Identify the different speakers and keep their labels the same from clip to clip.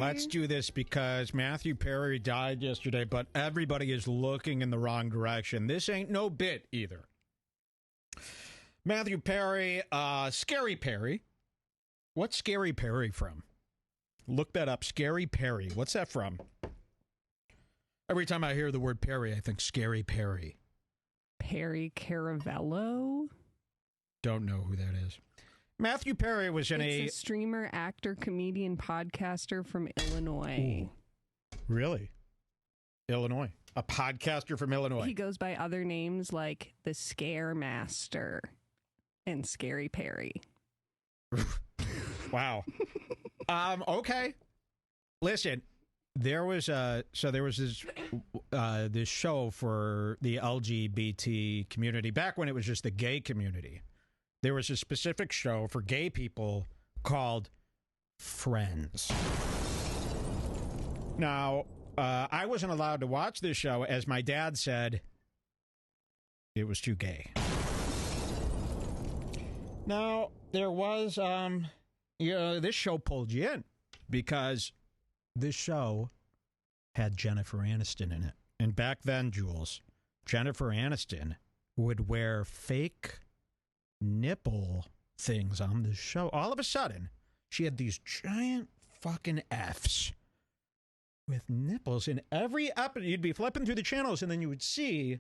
Speaker 1: Let's do this because Matthew Perry died yesterday, but everybody is looking in the wrong direction. This ain't no bit either. Matthew Perry, Scary Perry. What's Scary Perry from? Look that up. Scary Perry. What's that from? Every time I hear the word Perry, I think Scary Perry.
Speaker 2: Perry Caravello?
Speaker 1: Don't know who that is. Matthew Perry was in
Speaker 2: a streamer, actor, comedian, podcaster from Illinois.
Speaker 1: Ooh. Really? Illinois. A podcaster from Illinois.
Speaker 2: He goes by other names like the Scare Master and Scary Perry.
Speaker 1: Wow. Okay. Listen, there was this show for the LGBT community back when it was just the gay community. There was a specific show for gay people called Friends. Now, I wasn't allowed to watch this show as my dad said it was too gay. Now, there was, this show pulled you in because this show had Jennifer Aniston in it. And back then, Jules, Jennifer Aniston would wear fake nipple things on the show. All of a sudden, she had these giant fucking Fs with nipples in every episode. You'd be flipping through the channels and then you would see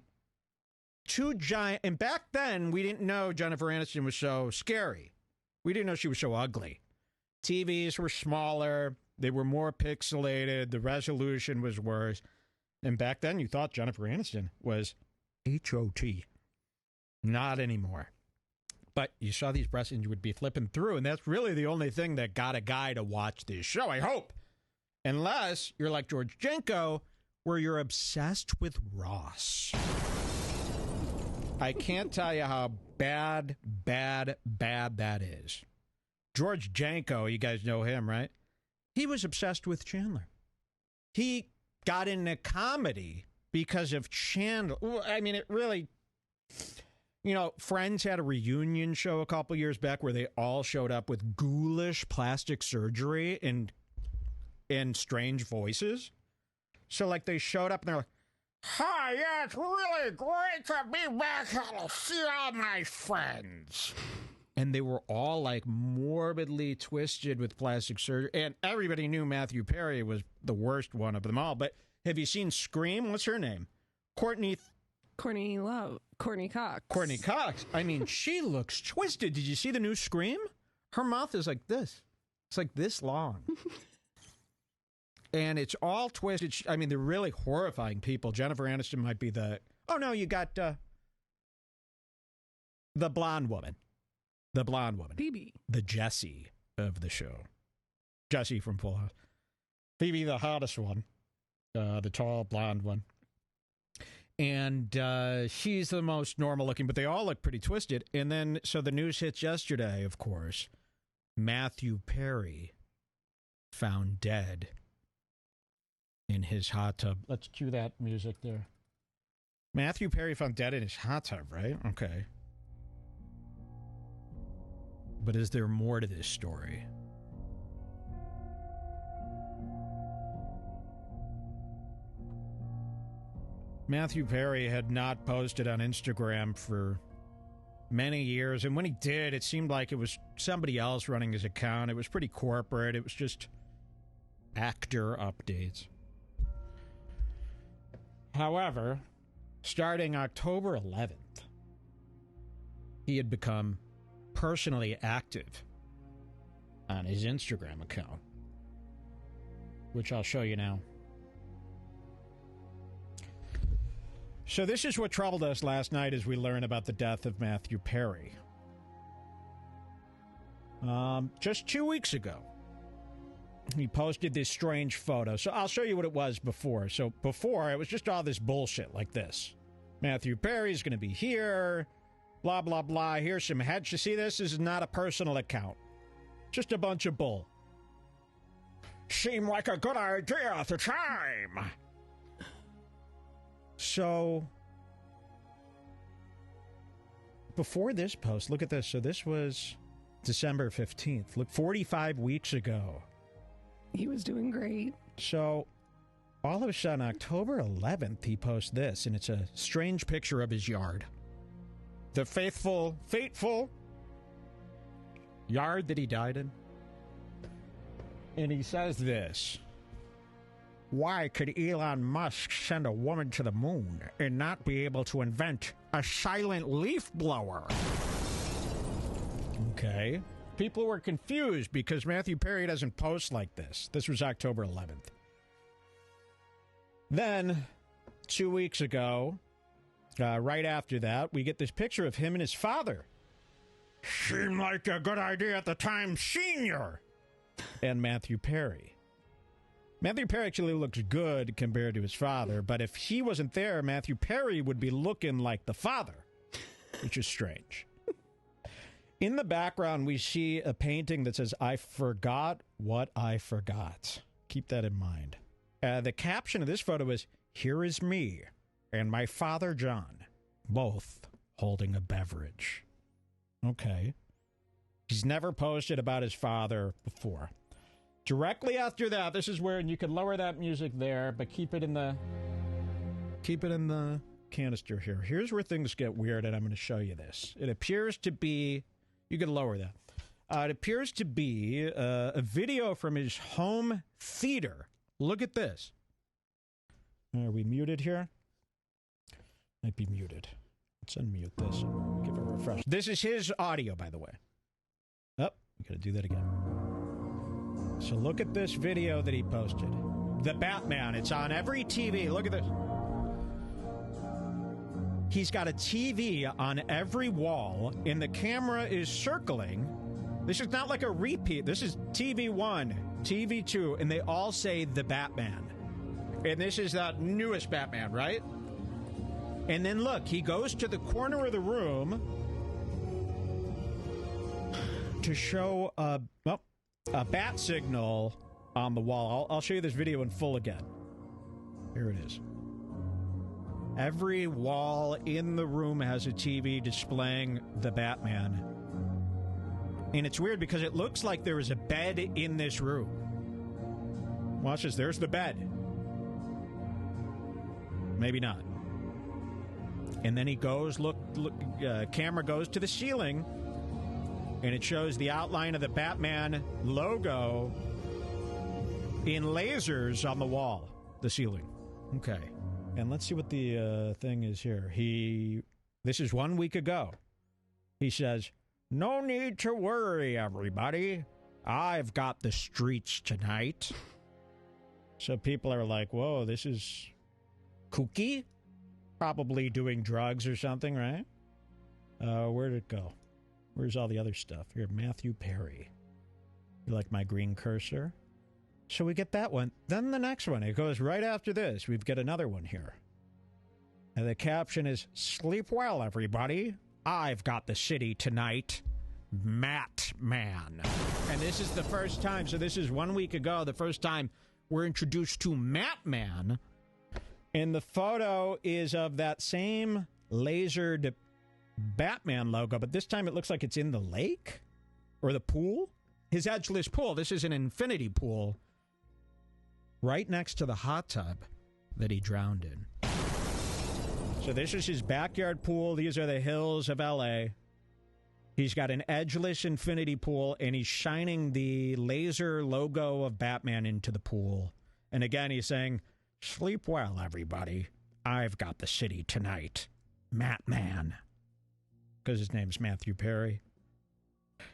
Speaker 1: two giant, and back then we didn't know Jennifer Aniston was so scary. We didn't know she was so ugly. TVs were smaller, they were more pixelated, the resolution was worse. And back then you thought Jennifer Aniston was H.O.T. Not anymore. But you saw these breasts and you would be flipping through, and that's really the only thing that got a guy to watch this show, I hope. Unless you're like George Jenko, where you're obsessed with Ross. I can't tell you how bad that is. George Janko, you guys know him, right? He was obsessed with Chandler. He got into comedy because of Chandler. I mean, it really... You know, Friends had a reunion show a couple years back where they all showed up with ghoulish plastic surgery and strange voices. So, like, they showed up and they're like, "Hi, yeah, it's really great to be back and see all my friends." And they were all, like, morbidly twisted with plastic surgery. And everybody knew Matthew Perry was the worst one of them all. But have you seen Scream? What's her name? Courtney Cox. Courtney Cox. I mean, she looks twisted. Did you see the new Scream? Her mouth is like this. It's like this long. And it's all twisted. I mean, they're really horrifying people. Jennifer Aniston might be the... Oh, no, you got the blonde woman. The blonde woman.
Speaker 2: Phoebe.
Speaker 1: The Jessie of the show. Jessie from Full House. Phoebe, the hottest one. The tall, blonde one. And she's the most normal looking, but they all look pretty twisted. And then, so the news hits yesterday, of course. Matthew Perry found dead in his hot tub. Let's cue that music there. Matthew Perry found dead in his hot tub, right? Okay. But is there more to this story? Matthew Perry had not posted on Instagram for many years, and when he did, it seemed like it was somebody else running his account. It was pretty corporate. It was just actor updates. However, starting October 11th, he had become personally active on his Instagram account, which I'll show you now. So this is what troubled us last night as we learned about the death of Matthew Perry. Just 2 weeks ago, he posted this strange photo. So I'll show you what it was before. So before, it was just all this bullshit like this. Matthew Perry's going to be here, blah, blah, blah. Here's some heads. You see this? This is not a personal account. Just a bunch of bull. Seemed like a good idea at the time. So, before this post, look at this. So this was December 15th. Look, 45 weeks ago,
Speaker 2: He was doing great.
Speaker 1: So, all of a sudden, October 11th, he posts this, and it's a strange picture of his yard. The fateful yard that he died in. And he says this: why could Elon Musk send a woman to the moon and not be able to invent a silent leaf blower? Okay. People were confused because Matthew Perry doesn't post like this. This was October 11th. Then, 2 weeks ago, right after that, we get this picture of him and his father. Seemed like a good idea at the time, senior. And Matthew Perry. Matthew Perry actually looks good compared to his father, but if he wasn't there, Matthew Perry would be looking like the father, which is strange. In the background, we see a painting that says, I forgot what I forgot. Keep that in mind. The caption of this photo is, here is me and my father, John, both holding a beverage. Okay. He's never posted about his father before. Directly after that, this is where, and you can lower that music there, but keep it in the canister here. Here's where things get weird, and I'm going to show you this. It appears to be, you can lower that. It appears to be a video from his home theater. Look at this. Are we muted here? Might be muted. Let's unmute this. Give it a refresh. This is his audio, by the way. Oh, we got to do that again. So look at this video that he posted. The Batman. It's on every TV. Look at this. He's got a TV on every wall, and the camera is circling. This is not like a repeat. This is TV 1, TV 2, and they all say the Batman. And this is the newest Batman, right? And then look, he goes to the corner of the room to show a bat signal on the wall. I'll show you this video in full again. Here it is. Every wall in the room has a TV displaying the Batman. And it's weird because it looks like there is a bed in this room. Watch this. There's the bed. Maybe not. And then he goes, look, camera goes to the ceiling, and it shows the outline of the Batman logo in lasers on the wall, the ceiling. Okay. And let's see what the thing is here. This is 1 week ago. He says, no need to worry, everybody. I've got the streets tonight. So people are like, whoa, this is kooky? Probably doing drugs or something, right? Where'd it go? Where's all the other stuff? Here, Matthew Perry. You like my green cursor? So we get that one. Then the next one. It goes right after this. We've got another one here. And the caption is, sleep well, everybody. I've got the city tonight. Mattman. And this is the first time, so this is 1 week ago, the first time we're introduced to Mattman. And the photo is of that same lasered Batman logo, but this time it looks like it's in the lake or the pool. His edgeless pool. This is an infinity pool right next to the hot tub that he drowned in. So this is his backyard pool. These are the hills of L.A. He's got an edgeless infinity pool, and he's shining the laser logo of Batman into the pool. And again, he's saying, sleep well, everybody. I've got the city tonight. Mattman. Because his name's Matthew Perry.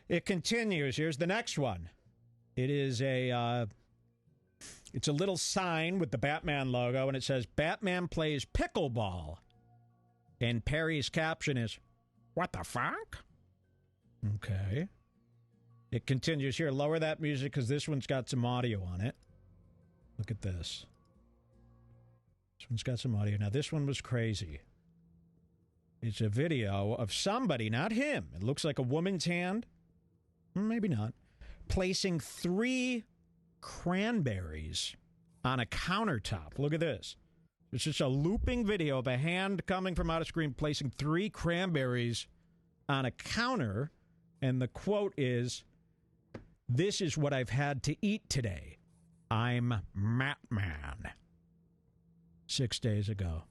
Speaker 1: It continues. Here's the next one. It is it's a little sign with the Batman logo, and it says, Batman plays pickleball. And Perry's caption is, what the fuck? Okay. It continues here. Lower that music because this one's got some audio on it. Look at this. This one's got some audio. Now, this one was crazy. It's a video of somebody, not him. It looks like a woman's hand. Maybe not. Placing 3 cranberries on a countertop. Look at this. It's just a looping video of a hand coming from out of screen, placing 3 cranberries on a counter. And the quote is, this is what I've had to eat today. I'm Mattman. 6 days ago.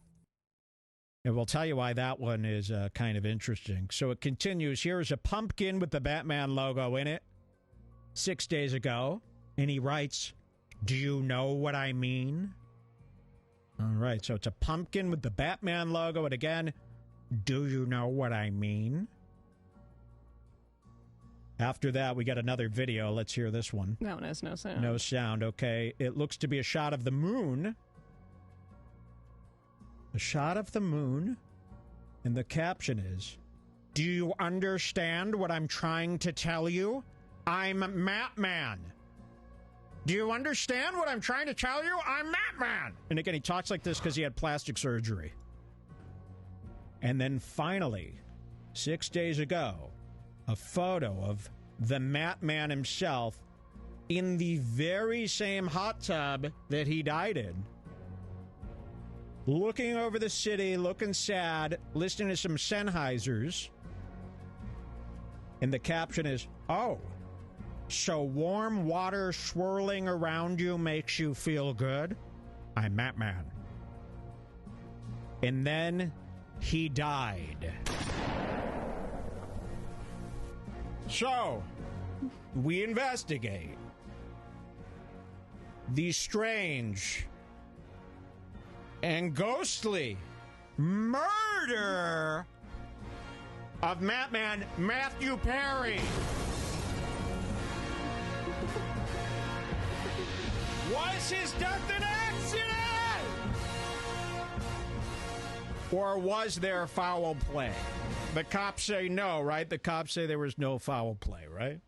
Speaker 1: And we'll tell you why that one is kind of interesting. So it continues. Here is a pumpkin with the Batman logo in it 6 days ago. And he writes, "Do you know what I mean?" All right, so it's a pumpkin with the Batman logo. And again, do you know what I mean? After that, we got another video. Let's hear this one.
Speaker 2: That one has no sound.
Speaker 1: No sound, okay. It looks to be a shot of the moon. A shot of the moon. And the caption is, "Do you understand what I'm trying to tell you? I'm Mattman. Do you understand what I'm trying to tell you? I'm Mattman." And again, he talks like this because he had plastic surgery. And then finally, 6 days ago, a photo of the Mattman himself in the very same hot tub that he died in. Looking over the city, looking sad, listening to some Sennheisers. And the caption is, "Oh, so warm water swirling around you makes you feel good? I'm Mattman." And then he died. So, we investigate the strange and ghostly murder of Mattman Matthew Perry. Was his death an accident? Or was there foul play? The cops say no, right? The cops say there was no foul play, right?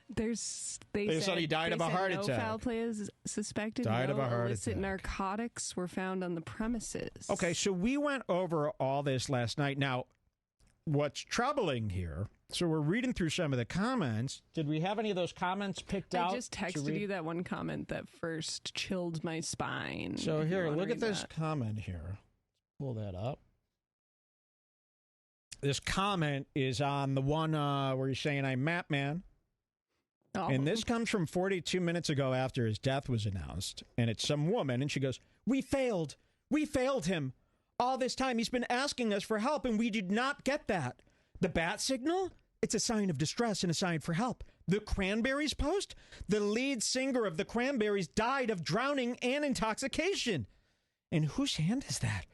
Speaker 2: They
Speaker 1: said he died of a heart attack.
Speaker 2: No foul play is suspected.
Speaker 1: Died of a heart
Speaker 2: illicit
Speaker 1: attack.
Speaker 2: narcotics were found on the premises.
Speaker 1: Okay, so we went over all this last night. Now, what's troubling here, so we're reading through some of the comments. Did we have any of those comments picked out?
Speaker 2: I just texted you that one comment that first chilled my spine.
Speaker 1: So here, look at this comment here. Pull that up. This comment is on the one where he's saying, "I'm Mattman."
Speaker 2: Oh.
Speaker 1: And this comes from 42 minutes ago after his death was announced. And it's some woman, and she goes, "We failed. We failed him. All this time he's been asking us for help, and we did not get that. The bat signal? It's a sign of distress and a sign for help. The Cranberries post? The lead singer of the Cranberries died of drowning and intoxication. And whose hand is that?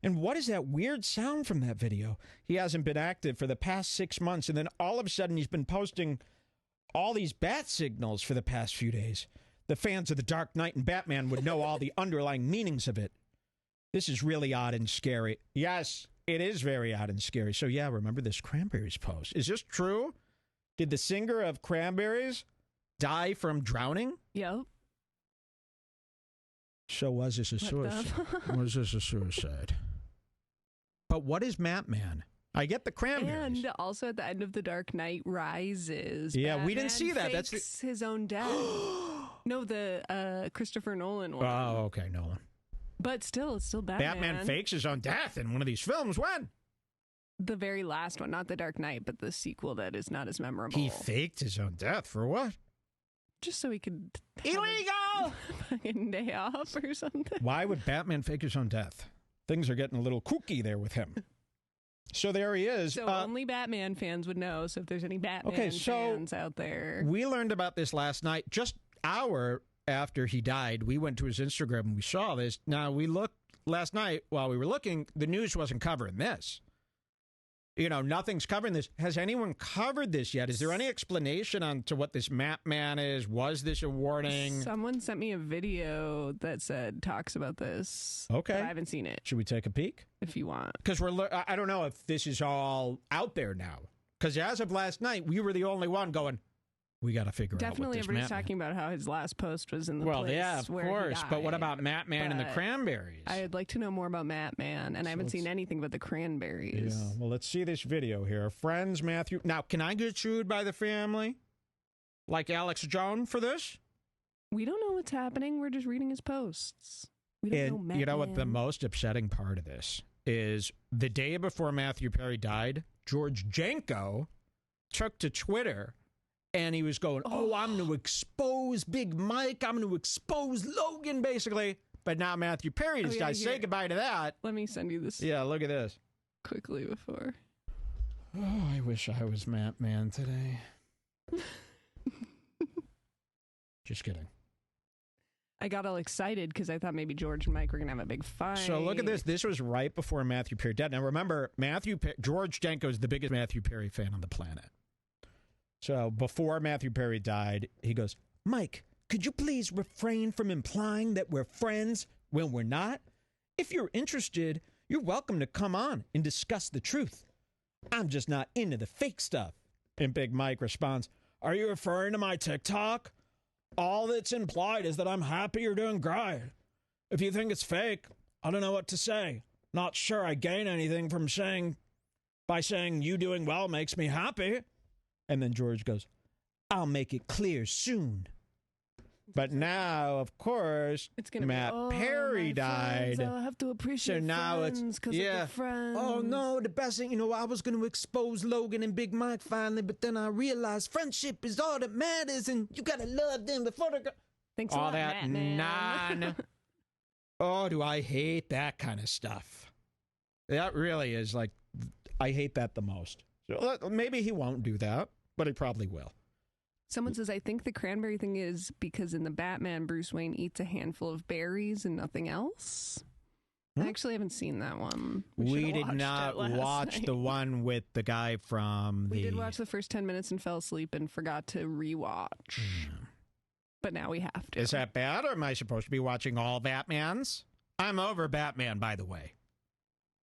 Speaker 1: And what is that weird sound from that video? He hasn't been active for the past 6 months, and then all of a sudden he's been posting all these bat signals for the past few days. The fans of The Dark Knight and Batman would know all the underlying meanings of it. This is really odd and scary." Yes, it is very odd and scary. So yeah, remember this Cranberries post. Is this true? Did the singer of Cranberries die from drowning?
Speaker 2: Yep.
Speaker 1: So was this a suicide? Was this a suicide? But what is Mattman? I get the Cranberries.
Speaker 2: And also at the end of The Dark Knight Rises.
Speaker 1: Yeah,
Speaker 2: Batman
Speaker 1: we didn't see that.
Speaker 2: Fakes
Speaker 1: That's
Speaker 2: his own death. No, the Christopher Nolan one.
Speaker 1: Oh, okay, Nolan.
Speaker 2: But still, it's still Batman.
Speaker 1: Batman fakes his own death in one of these films. When?
Speaker 2: The very last one, not The Dark Knight, but the sequel that is not as memorable.
Speaker 1: He faked his own death for what?
Speaker 2: Just so he could
Speaker 1: Illegal!
Speaker 2: have a fucking day off or something.
Speaker 1: Why would Batman fake his own death? Things are getting a little kooky there with him. So there he is.
Speaker 2: So only Batman fans would know. So if there's any Batman fans out there.
Speaker 1: We learned about this last night. Just hour after he died, we went to his Instagram and we saw this. Now, we looked last night while we were looking. The news wasn't covering this. You know, nothing's covering this. Has anyone covered this yet? Is there any explanation on to what this Mattman is? Was this a warning?
Speaker 2: Someone sent me a video that talks about this.
Speaker 1: Okay.
Speaker 2: But I haven't seen it.
Speaker 1: Should we take a peek?
Speaker 2: If you want.
Speaker 1: Because I don't know if this is all out there now. Because as of last night, we were the only one going, we got to figure out what
Speaker 2: Definitely
Speaker 1: this
Speaker 2: everybody's
Speaker 1: Mattman.
Speaker 2: talking about how his last post was in the
Speaker 1: Well,
Speaker 2: place
Speaker 1: yeah, of
Speaker 2: where
Speaker 1: course.
Speaker 2: he
Speaker 1: But what
Speaker 2: died.
Speaker 1: about Mattman and the Cranberries?
Speaker 2: I'd like to know more about Mattman, and I haven't seen anything but the Cranberries.
Speaker 1: Yeah, well, let's see this video here. Friends, Matthew. Now, can I get sued by the family? Like Alex Jones for this?
Speaker 2: We don't know what's happening. We're just reading his posts. We don't know Mattman.
Speaker 1: You know what the most upsetting part of this is? The day before Matthew Perry died, George Janko took to Twitter And he was going, I'm going to expose Big Mike. I'm going to expose Logan, basically. But now Matthew Perry just died. Say goodbye to that.
Speaker 2: Let me send you this.
Speaker 1: Yeah, look at this.
Speaker 2: Quickly before.
Speaker 1: Oh, I wish I was Mattman today. Just kidding.
Speaker 2: I got all excited because I thought maybe George and Mike were going to have a big fight.
Speaker 1: So look at this. This was right before Matthew Perry died. Now remember, George Danko is the biggest Matthew Perry fan on the planet. So before Matthew Perry died, he goes, Mike, could you please refrain from implying that we're friends when we're not? If you're interested, you're welcome to come on and discuss the truth. I'm just not into the fake stuff. And Big Mike responds, are you referring to my TikTok? All that's implied is that I'm happy you're doing great. If you think it's fake, I don't know what to say. Not sure I gain anything from saying you doing well makes me happy. And then George goes, I'll make it clear soon. But now, of course, Matt Perry died.
Speaker 2: I'll have to appreciate
Speaker 1: so now it's
Speaker 2: friends.
Speaker 1: Oh no, the best thing, I was going to expose Logan and Big Mike finally, but then I realized friendship is all that matters, and you got to love them before they go.
Speaker 2: Thanks a lot, Mattman.
Speaker 1: Oh, do I hate that kind of stuff? That really is like, I hate that the most. So maybe he won't do that, but he probably will.
Speaker 2: Someone says, I think the cranberry thing is because in the Batman, Bruce Wayne eats a handful of berries and nothing else. I actually haven't seen that one.
Speaker 1: We did not watch the one with the guy from
Speaker 2: We did watch the first 10 minutes and fell asleep and forgot to rewatch. But now we have to.
Speaker 1: Is that bad, or am I supposed to be watching all Batmans? I'm over Batman, by the way.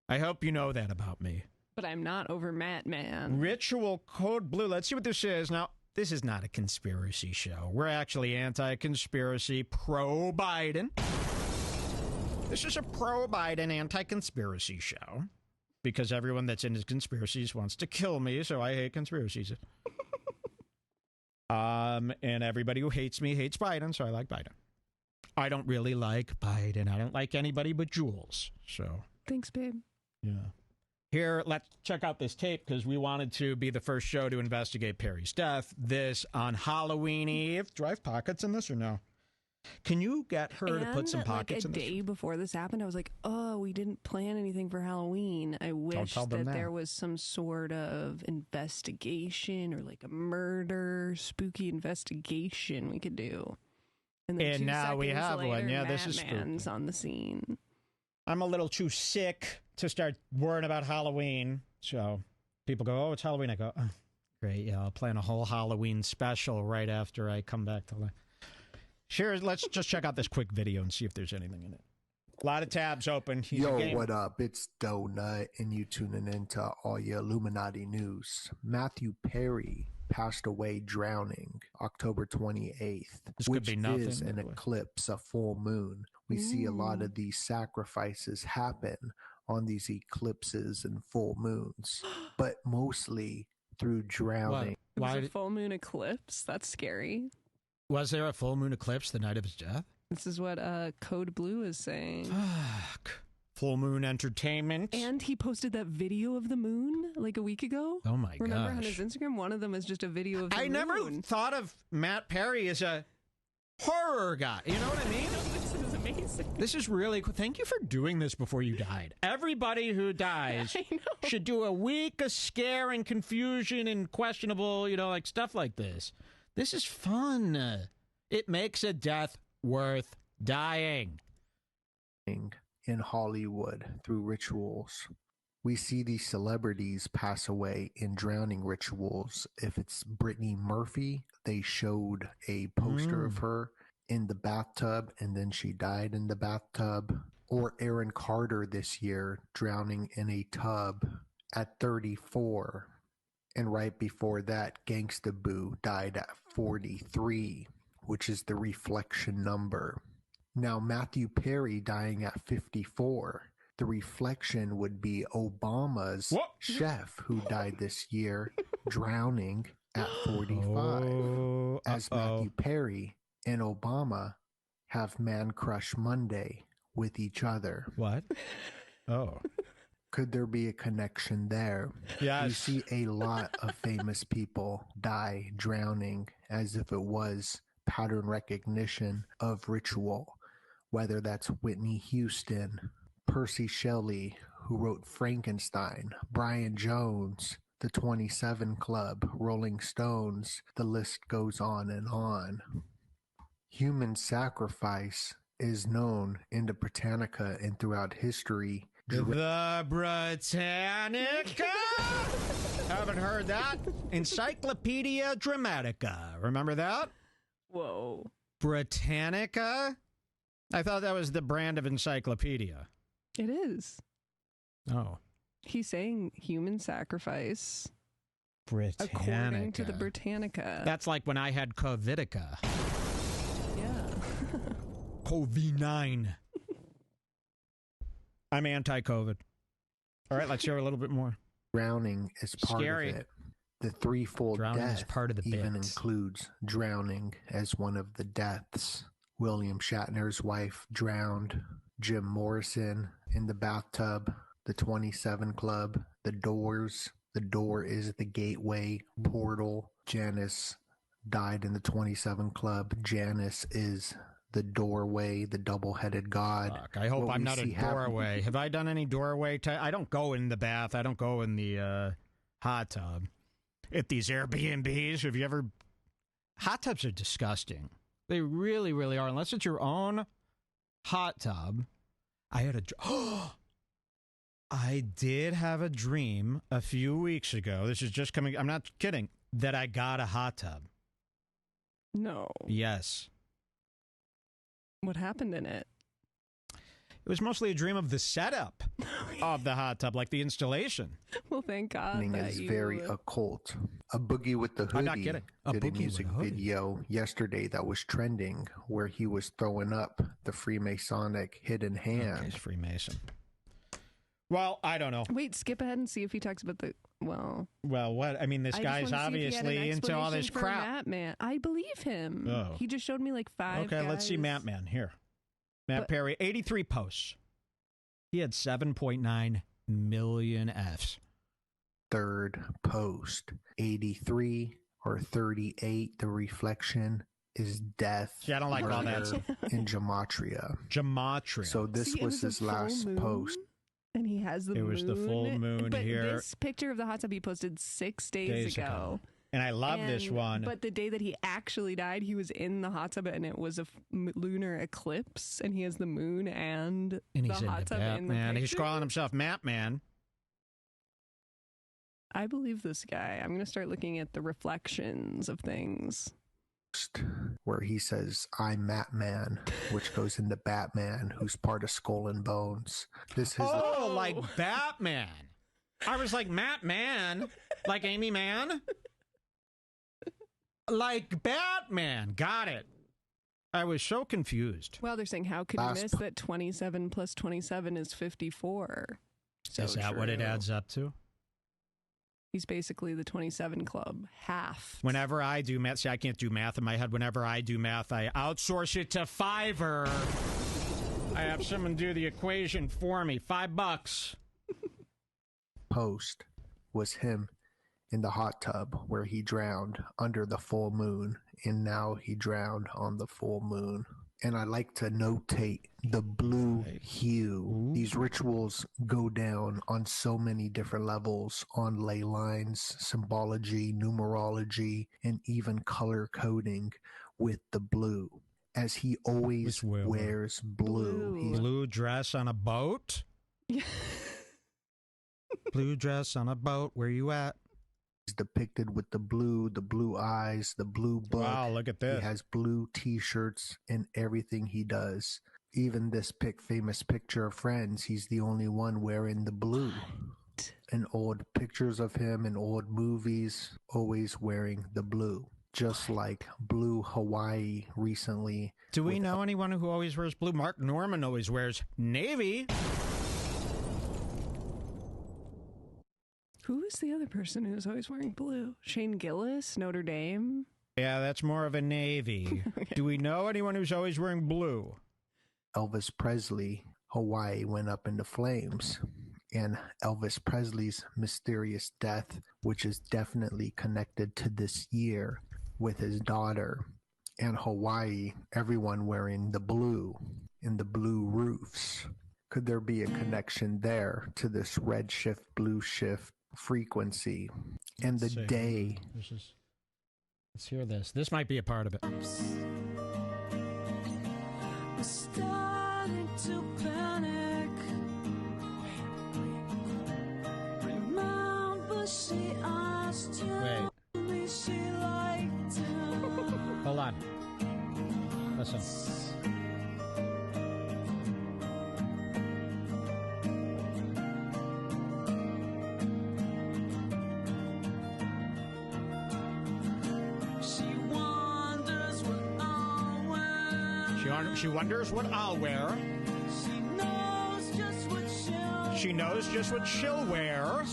Speaker 1: I hope you know that about me.
Speaker 2: But I'm not over Mattman.
Speaker 1: Ritual Code Blue. Let's see what this is. Now, this is not a conspiracy show. We're actually anti-conspiracy, pro-Biden. This is a pro-Biden anti-conspiracy show. Because everyone that's into conspiracies wants to kill me, so I hate conspiracies. And everybody who hates me hates Biden, so I like Biden. I don't really like Biden. I don't like anybody but Jules. So
Speaker 2: thanks, babe.
Speaker 1: Yeah. Here, let's check out this tape because we wanted to be the first show to investigate Perry's death. This on Halloween Eve. Do I have pockets in this or no? Can you get her to put some pockets in this?
Speaker 2: A day before this happened, I was like, oh, we didn't plan anything for Halloween. I wish that there was some sort of investigation or like a murder, spooky investigation we could do.
Speaker 1: And now we have one. Yeah, this is spooky.
Speaker 2: On the scene.
Speaker 1: I'm a little too sick to start worrying about Halloween. So people go, oh, it's Halloween. I go, oh, great. Yeah, I'll plan a whole Halloween special right after I come back to life. Sure, let's just check out this quick video and see if there's anything in it. A lot of tabs open.
Speaker 3: Yo, what up? It's Donut, and you tuning into all your Illuminati news. Matthew Perry passed away drowning October 28th, which is an eclipse, a full moon. We see a lot of these sacrifices happen on these eclipses and full moons, but mostly through drowning.
Speaker 2: It was a full moon eclipse? That's scary.
Speaker 1: Was there a full moon eclipse the night of his death?
Speaker 2: This is what Code Blue is saying.
Speaker 1: Fuck. Full Moon Entertainment.
Speaker 2: And he posted that video of the moon like a week ago.
Speaker 1: Oh my god!
Speaker 2: Remember on his Instagram? One of them is just a video of the moon.
Speaker 1: I never thought of Matt Perry as a horror guy. You know what I mean?
Speaker 2: This is amazing.
Speaker 1: This is really cool. Thank you for doing this before you died. Everybody who dies should do a week of scare and confusion and questionable, like stuff like this. This is fun. It makes a death worth dying.
Speaker 3: In Hollywood through rituals. We see these celebrities pass away in drowning rituals. If it's Brittany Murphy, they showed a poster of her in the bathtub and then she died in the bathtub. Or Aaron Carter this year drowning in a tub at 34. And right before that, Gangsta Boo died at 43, which is the reflection number. Now, Matthew Perry dying at 54. The reflection would be Obama's chef who died this year, drowning at 45. As Matthew Perry and Obama have Man Crush Monday with each other.
Speaker 1: What? Oh.
Speaker 3: Could there be a connection there?
Speaker 1: Yes.
Speaker 3: You see a lot of famous people die drowning as if it was pattern recognition of ritual, whether that's Whitney Houston, Percy Shelley, who wrote Frankenstein, Brian Jones, the 27 Club, Rolling Stones, the list goes on and on. Human sacrifice is known in the Britannica and throughout history.
Speaker 1: The Britannica? Haven't heard that? Encyclopedia Dramatica. Remember that?
Speaker 2: Whoa.
Speaker 1: Britannica? I thought that was the brand of encyclopedia.
Speaker 2: It is.
Speaker 1: Oh.
Speaker 2: He's saying human sacrifice.
Speaker 1: Britannica.
Speaker 2: According to the Britannica.
Speaker 1: That's like when I had Covidica.
Speaker 2: Yeah.
Speaker 1: COVID-9. I'm anti-COVID. All right, let's hear a little bit more.
Speaker 3: Drowning is part of it. The threefold
Speaker 1: Drowning
Speaker 3: death
Speaker 1: is part of the
Speaker 3: even
Speaker 1: bits.
Speaker 3: includes drowning as one of the deaths. William Shatner's wife drowned. Jim Morrison in the bathtub. The 27 Club. The Doors. The door is the gateway portal. Janice died in the 27 Club. Janice is the doorway, the double-headed god.
Speaker 1: Fuck, I hope I'm not a doorway. Have I done any doorway? I don't go in the bath. I don't go in the hot tub. At these Airbnbs, have you ever... Hot tubs are disgusting. They really, really are. Unless it's your own hot tub. I had a... I did have a dream a few weeks ago. This is just coming... I'm not kidding. That I got a hot tub.
Speaker 2: No.
Speaker 1: Yes.
Speaker 2: What happened in it?
Speaker 1: It was mostly a dream of the setup of the hot tub, like the installation.
Speaker 2: Well, thank God.
Speaker 3: Is very occult. A Boogie with the Hoodie
Speaker 1: I'm not kidding.
Speaker 3: did a music video yesterday that was trending where he was throwing up the Freemasonic hidden hand.
Speaker 1: Okay, he's Freemason. Well, I don't know.
Speaker 2: Wait, skip ahead and see if he talks about the... Well,
Speaker 1: what? I mean, this guy's obviously into all this crap.
Speaker 2: Mattman. I believe him.
Speaker 1: Oh.
Speaker 2: He just showed me like 5
Speaker 1: Okay,
Speaker 2: guys.
Speaker 1: let's see Mattman here. Matt Perry, 83 posts. He had 7.9 million Fs.
Speaker 3: Third post, 83 or 38. The reflection is death.
Speaker 1: See, I don't like all that.
Speaker 3: In gematria.
Speaker 1: Gematria.
Speaker 3: So this was his last post.
Speaker 2: And he has the moon.
Speaker 1: It was the full moon
Speaker 2: but
Speaker 1: here.
Speaker 2: This picture of the hot tub he posted 6 days ago.
Speaker 1: And I love this one.
Speaker 2: But the day that he actually died, he was in the hot tub and it was a lunar eclipse. And he has the moon and the hot tub in the picture.
Speaker 1: He's calling himself Mattman.
Speaker 2: I believe this guy. I'm going to start looking at the reflections of things.
Speaker 3: Where he says, I'm Mattman, which goes into Batman, who's part of Skull and Bones. This is
Speaker 1: like Batman. I was like, Mattman? Like Amy Mann? Like Batman. Got it. I was so confused.
Speaker 2: Well, they're saying, how could you miss that 27 plus 27 is 54? So
Speaker 1: is that what it adds up to?
Speaker 2: He's basically the 27 Club, half.
Speaker 1: Whenever I do math, see, I can't do math in my head. Whenever I do math, I outsource it to Fiverr. I have someone do the equation for me. $5.
Speaker 3: Post was him in the hot tub where he drowned under the full moon, and now he drowned on the full moon. And I like to notate the blue hue. Ooh. These rituals go down on so many different levels, on ley lines, symbology, numerology, and even color coding with the blue, as he always wears blue.
Speaker 1: Blue dress on a boat? Blue dress on a boat, where you at?
Speaker 3: He's depicted with the blue eyes, the blue book.
Speaker 1: Wow, look at this.
Speaker 3: He has blue t-shirts in everything he does. Even this famous picture of Friends, he's the only one wearing the blue. And old pictures of him in old movies, always wearing the blue. Just like Blue Hawaii recently.
Speaker 1: Do we know anyone who always wears blue? Mark Norman always wears navy.
Speaker 2: Who is the other person who's always wearing blue? Shane Gillis, Notre Dame?
Speaker 1: Yeah, that's more of a navy. Okay. Do we know anyone who's always wearing blue?
Speaker 3: Elvis Presley, Hawaii went up into flames. and Elvis Presley's mysterious death, which is definitely connected to this year with his daughter, and Hawaii, everyone wearing the blue and the blue roofs. Could there be a connection there to this red shift, blue shift frequency and the day?
Speaker 1: Let's hear this. This might be a part of it.
Speaker 4: Starting to panic. Remember she asked you me she liked him.
Speaker 1: Hold on. Listen. She wonders what I'll wear. She knows just what she'll wear.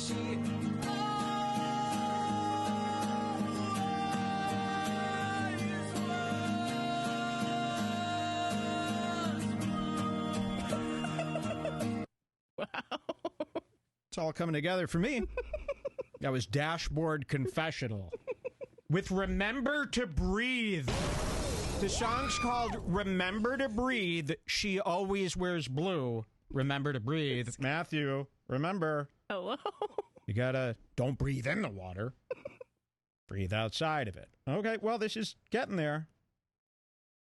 Speaker 2: Wow.
Speaker 1: It's all coming together for me. That was Dashboard Confessional with Remember to Breathe. The song's called Remember to Breathe. She always wears blue. Remember to breathe. Matthew, remember.
Speaker 2: Hello.
Speaker 1: You gotta, don't breathe in the water. Breathe outside of it. Okay, well, this is getting there.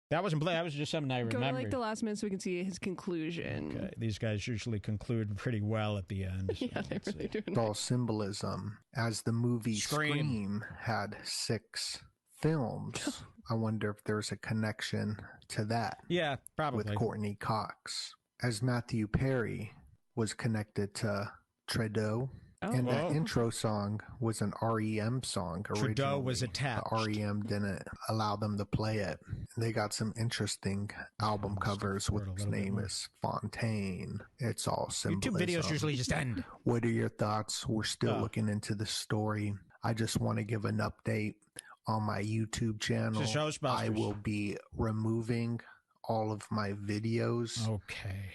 Speaker 1: That wasn't that was just something I remembered.
Speaker 2: Go to like the last minute so we can see his conclusion.
Speaker 1: Okay, these guys usually conclude pretty well at the end. So
Speaker 2: yeah, they're really doing
Speaker 3: it. All symbolism. As the movie Scream had 6 films, I wonder if there's a connection to that.
Speaker 1: Yeah, probably.
Speaker 3: With Courtney Cox. As Matthew Perry was connected to Trudeau. And that intro song was an REM song originally.
Speaker 1: Trudeau was attached.
Speaker 3: REM didn't allow them to play it. They got some interesting album covers with his name is Fontaine. It's all symbolism.
Speaker 1: YouTube videos usually just end.
Speaker 3: What are your thoughts? We're still looking into the story. I just want to give an update on my YouTube channel. I will be removing all of my videos.
Speaker 1: Okay.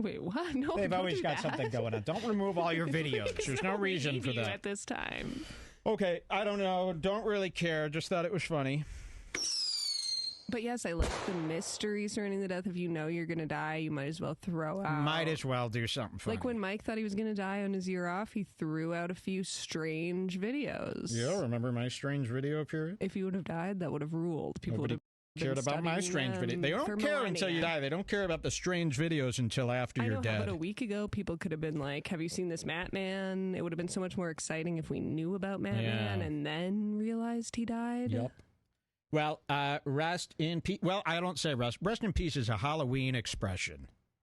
Speaker 2: Wait, what? No,
Speaker 1: they've always got something going on. Don't remove all your videos. There's no reason for that
Speaker 2: at this time.
Speaker 1: Okay, I don't know. Don't really care. Just thought it was funny.
Speaker 2: But yes, I like the mystery surrounding the death. If you know you're going to die, you might as well throw out.
Speaker 1: Might as well do something funny.
Speaker 2: Like when Mike thought he was going to die on his year off, he threw out a few strange videos.
Speaker 1: Yeah, remember my strange video period?
Speaker 2: If you would have died, that would have ruled. People would have
Speaker 1: cared about my strange video. They don't care until you die. They don't care about the strange videos until after you're dead.
Speaker 2: About a week ago, people could have been like, have you seen this Mattman? It would have been so much more exciting if we knew about Mattman and then realized he died.
Speaker 1: Yep. Well, rest in peace. Well, I don't say rest. Rest in peace is a Halloween expression.